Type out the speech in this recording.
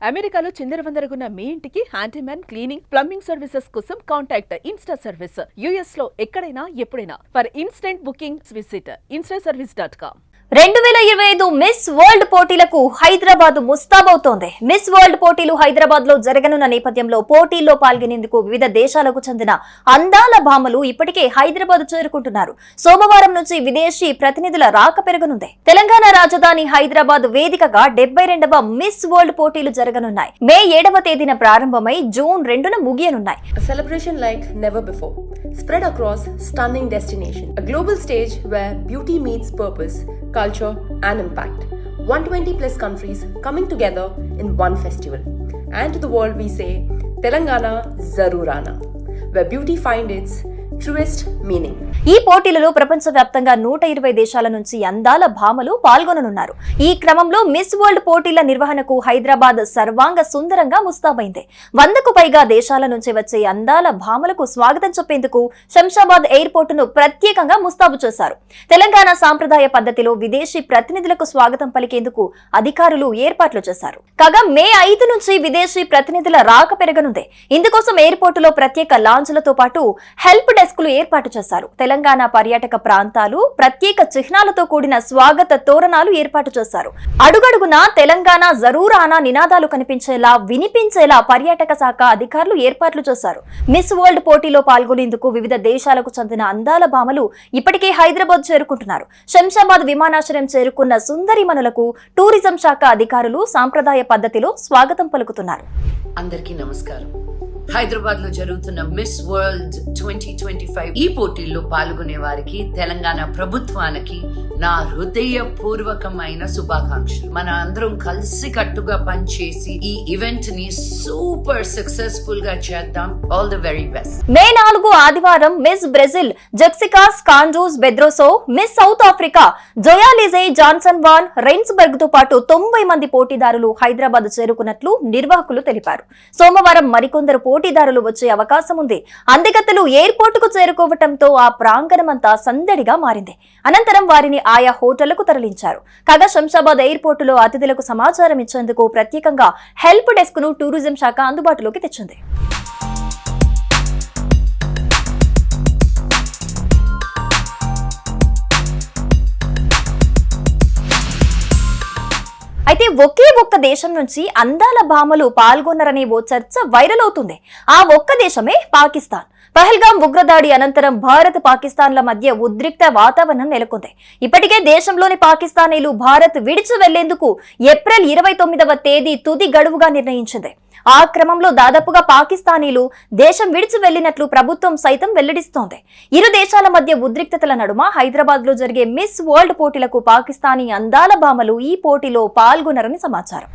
అమెరికాలో చిందరవందరగున్న మీ ఇంటికి handyman, cleaning, plumbing services కోసం కాంటాక్ట్ ఇన్స్టా సర్వీస్. యుఎస్ లో ఎక్కడైనా ఎప్పుడైనా. For instant booking visit instaservice.com. 2025 miss world పోటీలకు హైదరాబాద్ ముస్తాబవుతోంది. మిస్ వరల్డ్ పోటీలు హైదరాబాద్ లో జరగనున్న నేపథ్యంలో పోటీల్లో పాల్గొనేందుకు వివిధ దేశాలకు చెందిన అందాల భామలు ఇప్పటికే హైదరాబాద్ చేరుకుంటున్నారు. సోమవారం నుంచి విదేశీ ప్రతినిధుల రాక పెరగనుంది. తెలంగాణ రాజధాని హైదరాబాద్ వేదికగా 72వ మిస్ వరల్డ్ పోటీలు జరగనున్నాయి. మే 7వ తేదీన ప్రారంభమై June 2న ముగియనున్నాయి. A celebration like never before, spread across stunning destination. A global stage where beauty meets purpose, culture and impact. 120 plus countries coming together in one festival. And to the world we say, Telangana Zarurana, where beauty finds its truest meaning. ఈ పోటీలలో ప్రపంచవ్యాప్తంగా 120 దేశాల నుంచి అందాల భామలు పాల్గొననున్నారు. ఈ క్రమంలో miss world పోటీల నిర్వహణకు హైదరాబాద్ సర్వాంగ సుందరంగా ముస్తాబైంది. 100కు పైగా దేశాల నుంచి వచ్చే అందాల భామలకు స్వాగతం చెప్పేందుకు శంషాబాద్ ఎయిర్పోర్ట్ ను ప్రత్యేకంగా ముస్తాబు చేశారు. తెలంగాణ సాంప్రదాయ పద్ధతిలో విదేశీ ప్రతినిధులకు స్వాగతం పలికేందుకు అధికారులు ఏర్పాట్లు చేశారు. కాగా మే 5 నుంచి విదేశీ ప్రతినిధుల రాక పెరగనుంది. ఇందుకోసం ఎయిర్పోర్ట్ లో ప్రత్యేక లాంజ్లతో పాటు హెల్ప్ డెస్క్లు ఏర్పాటు చేశారు. తెలంగాణ పర్యాటక ప్రాంతాలు ప్రత్యేక చిహ్నాలతో కూడిన స్వాగత తోరణాలు ఏర్పాటు చేశారు. అడుగడుగునా తెలంగాణ జరూరానా నినాదాలు కనిపించేలా వినిపించేలా పర్యాటక శాఖ అధికారులు ఏర్పాట్లు చేశారు. మిస్ వరల్డ్ పోటీలో పాల్గొనేందుకు వివిధ దేశాలకు చెందిన అందాల భామలు ఇప్పటికే హైదరాబాద్ చేరుకుంటున్నారు. శంషాబాద్ విమానాశ్రయం చేరుకున్న సుందరిమణులకు టూరిజం శాఖ అధికారులు సాంప్రదాయ పద్ధతిలో స్వాగతం పలుకుతున్నారు. అందరికీ నమస్కారం. హైదరాబాద్ లో జరుగుతున్న మిస్ వరల్డ్ 2025 ఈ పోటీల్లో పాల్గొనే వారికి తెలంగాణ ప్రభుత్వానికి నా హృదయపూర్వకమైన శుభాకాంక్షలు. మన అందరం కలిసి కట్టుగా పనిచేసి ఈ ఈవెంట్ ని సూపర్ సక్సెస్ఫుల్ గా చేద్దాం. All the very best. May 4 ఆదివారం Miss Brazil Jessica Scandiuzzi Pedroso, Miss South Africa Zoalize Jansen van Rensburg తో పాటు 90 మంది పోటీదారులు హైదరాబాద్ చేరుకున్నట్లు నిర్వాహకులు తెలిపారు. సోమవారం మరికొందరు పోటీదారులు వచ్చే అవకాశం ఉంది. అందగత్తెలు ఎయిర్పోర్ట్ కు చేరుకోవటంతో ఆ ప్రాంగణమంతా సందడిగా మారింది. అనంతరం వారిని ఆయా హోటళ్లకు తరలించారు. కాగా శంషాబాద్ ఎయిర్పోర్ట్ లో అతిథులకు సమాచారం ఇచ్చేందుకు ప్రత్యేకంగా హెల్ప్ డెస్క్ ను టూరిజం శాఖ అందుబాటులోకి తెచ్చింది. అయితే ఒకే ఒక్క దేశం నుంచి అందాల భామలు పాల్గొన్నారనే ఓ చర్చ వైరల్ అవుతుంది. ఆ ఒక్క దేశమే పాకిస్తాన్. పహల్గాం ఉగ్రదాడి అనంతరం భారత్ పాకిస్తాన్ల మధ్య ఉద్రిక్త వాతావరణం నెలకొంది. ఇప్పటికే దేశంలోని పాకిస్తానీలు భారత్ విడిచి వెళ్లేందుకు ఏప్రిల్ 29వ తేదీ తుది గడువుగా నిర్ణయించింది. ఆ క్రమంలో దాదాపుగా పాకిస్తానీలు దేశం విడిచి వెళ్లినట్లు ప్రభుత్వం సైతం వెల్లడిస్తోంది. ఇరు దేశాల మధ్య ఉద్రిక్తతల నడుమ హైదరాబాద్ లో జరిగే మిస్ వరల్డ్ పోటీలకు పాకిస్తానీ అందాల భామలు ఈ పోటీలో పాల్గొనరని సమాచారం.